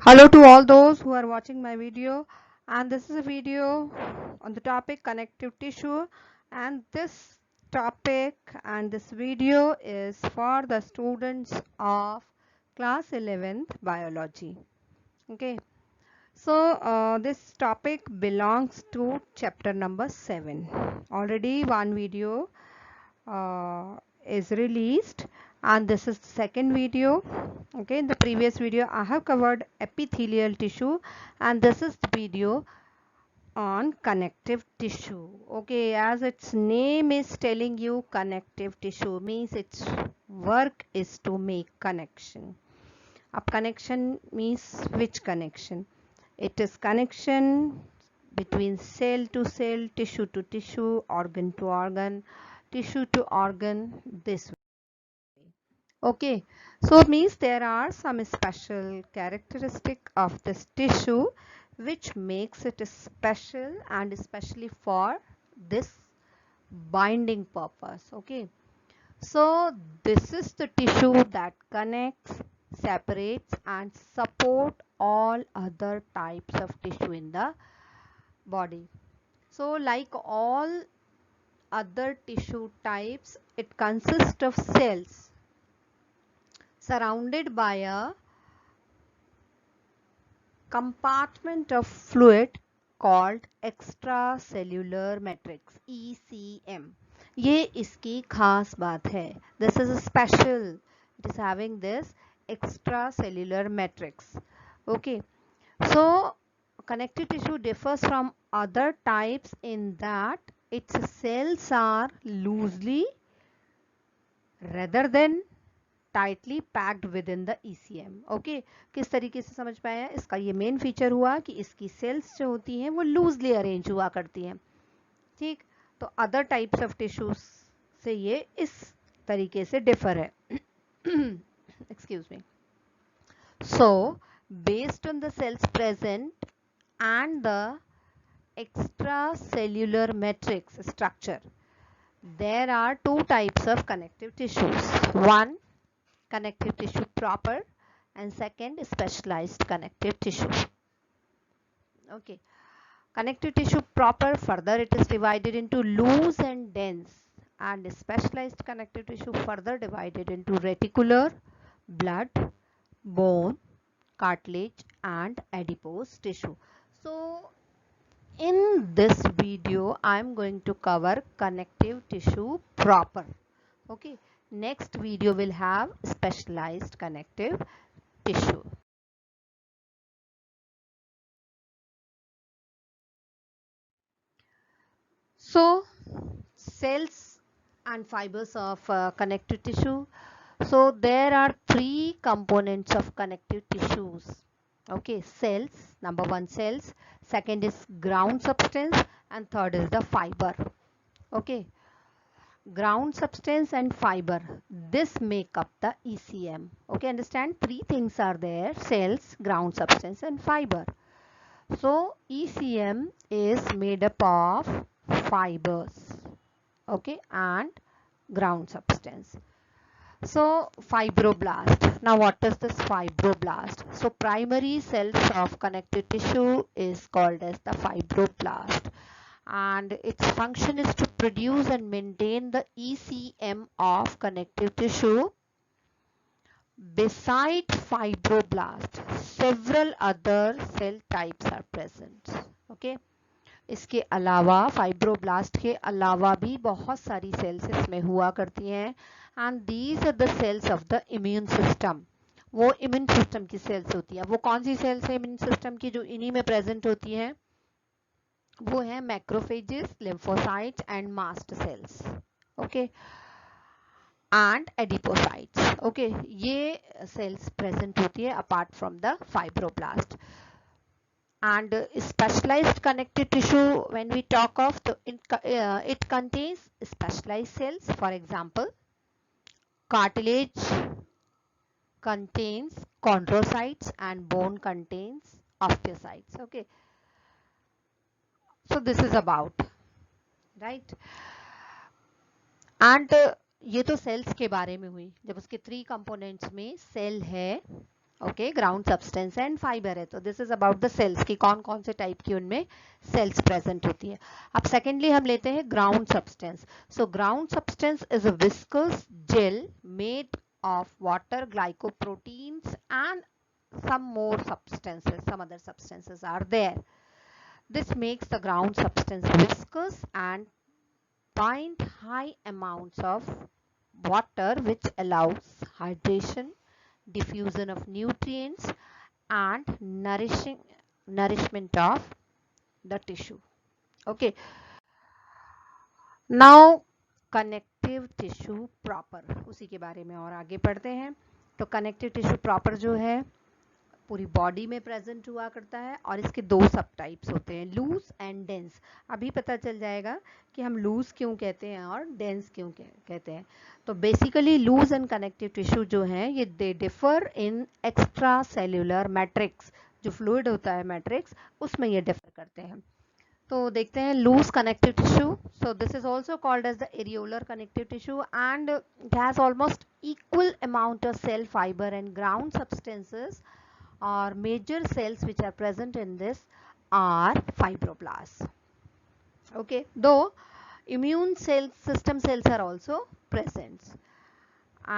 Hello to all those who are watching my video, and this is a video on the topic connective tissue, and this topic and this video is for the students of class 11th biology. Okay, so this topic belongs to chapter number 7. Already one video is released, and this is the second video. Okay, in the previous video I have covered epithelial tissue, and this is the video on connective tissue. Okay, as its name is telling you, connective tissue means its work is to make connection. Up connection means which connection? It is connection between cell to cell, tissue to tissue, organ to organ, tissue to organ, this way. Okay, so it means there are some special characteristic of this tissue which makes it special, and especially for this binding purpose. Okay, so this is the tissue that connects, separates and support all other types of tissue in the body. So like all other tissue types, it consists of cells surrounded by a compartment of fluid called extracellular matrix, ECM. ये इसकी खास बात है. This is a special. It is having this extracellular matrix. Okay. So connective tissue differs from other types in that its cells are loosely rather than tightly packed with in the ECM. Okay, किस तरीके से समझ पाए हैं? इसका ये main feature हुआ कि इसकी सेल्स जो होती हैं वो लूजली अरेंज हुआ करती हैं. ठीक, तो अदर टाइप्स ऑफ टिश्यूज से ये इस तरीके से डिफर है. Excuse me. So based on the cells present and the extracellular matrix structure, there are two types of connective tissues. One, connective tissue proper, and second, specialized connective tissue. Okay, connective tissue proper, further it is divided into loose and dense, and specialized connective tissue further divided into reticular, blood, bone, cartilage and adipose tissue. So in this video I am going to cover connective tissue proper. Okay, next video will have specialized connective tissue. So cells and fibers of connective tissue. So there are three components of connective tissues. Okay, cells, number one cells, second is ground substance, and third is the fiber. Okay, ground substance and fiber, this make up the ECM. Okay, understand, three things are there: cells, ground substance and fiber. So ECM is made up of fibers, okay, and ground substance. So fibroblast. Now what is this fibroblast? So primary cells of connective tissue is called as the fibroblast, and its function is to produce and maintain the ECM of connective tissue. Beside fibroblast, several other cell types are present. Okay, इसके अलावा fibroblast के अलावा भी बहुत सारी sales इसमें हुआ करती हैं, and these are the cells of the immune system. वो इम्यून सिस्टम की सेल्स होती हैं. वो कौन सी सेल्स है इम्यून सिस्टम की जो इन्हीं में प्रेजेंट होती हैं? वो है macrophages, lymphocytes and mast cells. Okay, and adipocytes. Okay, ये सेल्स प्रेजेंट होती है apart from the fibroblast. And specialized connective tissue, when we talk of it contains specialized cells. For example, cartilage contains chondrocytes and bone contains osteocytes. Okay, so this is about, right? And ये तो sales के बारे में हुई. जब उसके three components में cell है, okay, ground substance and fiber है। तो this is about the cells कि कौन कौन से टाइप की उनमें सेल्स प्रेजेंट होती है। अब सेकेंडली हम लेते हैं ground substance. So ground substance is a viscous gel made of water, glycoproteins and some more substances, some other substances are there. This makes the ground substance viscous and bind high amounts of water, which allows hydration, diffusion of nutrients and nourishment of the tissue. Okay, now connective tissue proper, उसी के बारे में और आगे पढ़ते हैं। तो connective tissue proper जो है पूरी बॉडी में प्रेजेंट हुआ करता है और इसके दो सब टाइप्स होते हैं, लूज एंड डेंस। अभी पता चल जाएगा कि हम लूज क्यों कहते हैं और डेंस क्यों कहते हैं। तो basically loose and connective tissue जो है ये they differ in extra cellular matrix, जो फ्लूइड होता है मैट्रिक्स उसमें ये डिफर करते हैं। तो देखते हैं loose connective tissue. So this is also called as the areolar connective tissue and it has almost equal amount of cell fiber and ground substances or major cells which are present in this are fibroblasts. Okay, though immune cells, system cells are also present.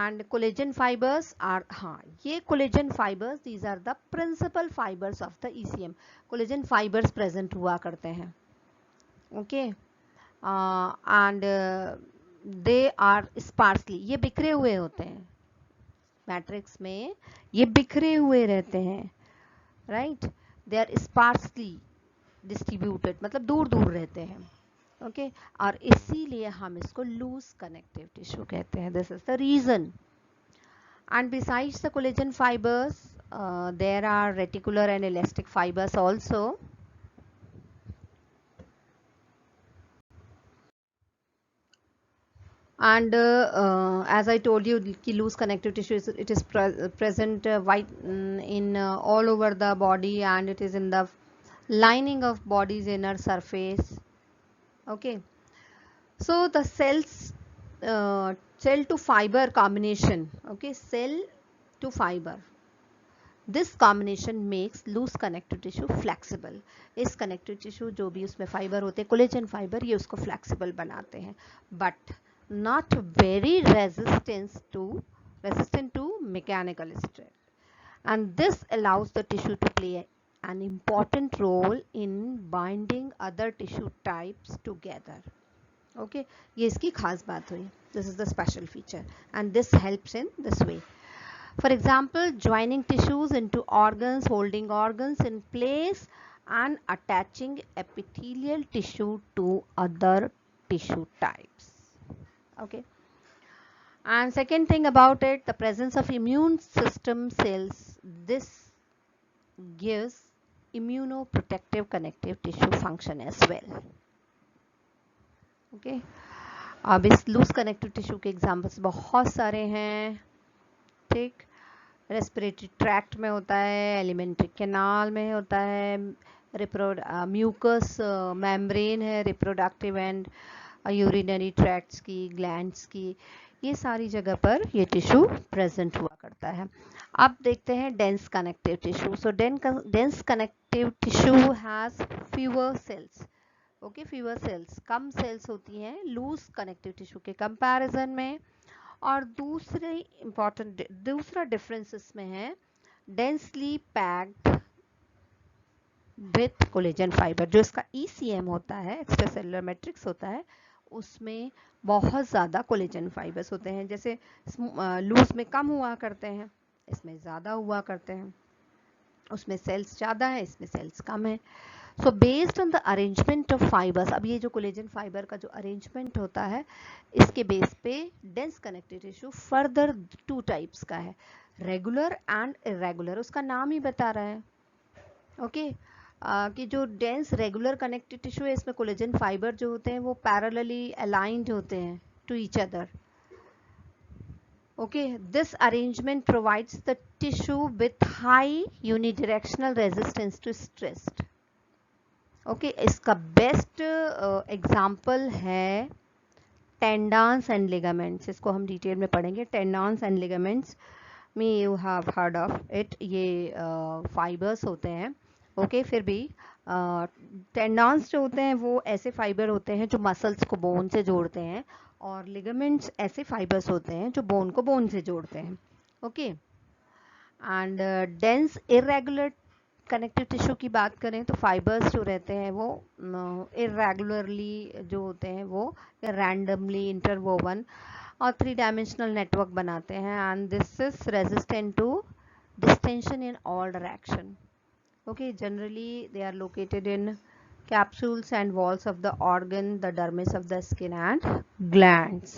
And collagen fibers are, ये collagen fibers, these are the principal fibers of the ECM. collagen fibers present हुआ करते हैं. Okay, and they are sparsely, ये बिखरे हुए होते हैं matrix में, ये बिखरे हुए रहते हैं, right, they are sparsely distributed, मतलब दूर दूर रहते हैं। ओके, और इसीलिए हम इसको लूज कनेक्टिव टिश्यू कहते हैं। This is the reason. And besides the collagen fibers there are reticular and elastic fibers also. And as I told you, loose connective tissue it is present in all over the body, and it is in the lining of body's inner surface. Okay, so the cells cell to fiber combination, okay, cell to fiber, this combination makes loose connective tissue flexible. इस connective tissue जो भी उसमें fiber होते हैं, collagen fiber, ये उसको flexible बनाते हैं, but not very resistant to mechanical stress, and this allows the tissue to play an important role in binding other tissue types together. Okay, ये इसकी खास बात हुई. This is the special feature, and this helps in this way. For example, joining tissues into organs, holding organs in place, and attaching epithelial tissue to other tissue types. Okay. And second thing about it, the presence of immune system cells. This gives immunoprotective connective tissue function as well. Okay. अब इस loose connective tissue के examples बहुत सारे हैं, ठीक। Respiratory tract में होता है, एलिमेंट्री कैनाल में होता है, म्यूकस मेम्ब्रेन है, रिप्रोडक्टिव एंड यूरिनरी ट्रैक्ट्स की, ग्लैंड्स की, ये सारी जगह पर ये टिश्यू प्रेजेंट हुआ करता है। अब देखते हैं dense connective tissue. So dense connective tissue has fewer cells. Okay, fewer cells, कम सेल्स होती हैं लूज कनेक्टिव टिश्यू के कंपैरिजन में। और दूसरा डिफरेंस इसमें है densely packed with collagen fiber. जो इसका ECM होता है, एक्स्ट्रा सेलुलर मैट्रिक्स होता है, उसमें बहुत ज़्यादा कोलेजन फाइबर्स होते हैं। जैसे लूज में कम हुआ करते हैं, इसमें ज़्यादा हुआ करते हैं। उसमें सेल्स ज़्यादा है, इसमें सेल्स कम है। So based on the arrangement of fibres, अब ये जो कोलेजन फाइबर का जो अरेंजमेंट होता है, इसके बेस पे dense connective tissue further 2 types का है, रेगुलर एंड इरेगुलर। उसका नाम ही बता रहा है, ओके, कि जो डेंस रेगुलर कनेक्टिव टिश्यू है, इसमें कोलेजन फाइबर जो होते हैं वो पैरेलली अलाइंड होते हैं to each other. Okay, this arrangement provides the tissue with high unidirectional resistance to stress. Okay, इसका बेस्ट एग्जाम्पल है टेंडन्स एंड लिगामेंट्स। इसको हम डिटेल में पढ़ेंगे, tendons and ligaments. May you have heard of it, ये fibres होते हैं। Okay, फिर भी टेंडन्स जो होते हैं वो ऐसे फाइबर होते हैं जो मसल्स को बोन से जोड़ते हैं, और लिगामेंट्स ऐसे फाइबर्स होते हैं जो बोन को बोन से जोड़ते हैं। Okay, and dense irregular connective tissue की बात करें तो फाइबर्स जो रहते हैं वो इरेगुलरली जो होते हैं वो रैंडमली इंटरवोवन और 3 डायमेंशनल नेटवर्क बनाते हैं, and this is resistant to distension in all direction. Okay, generally they are located in capsules and walls of the organ, the dermis of the skin and glands.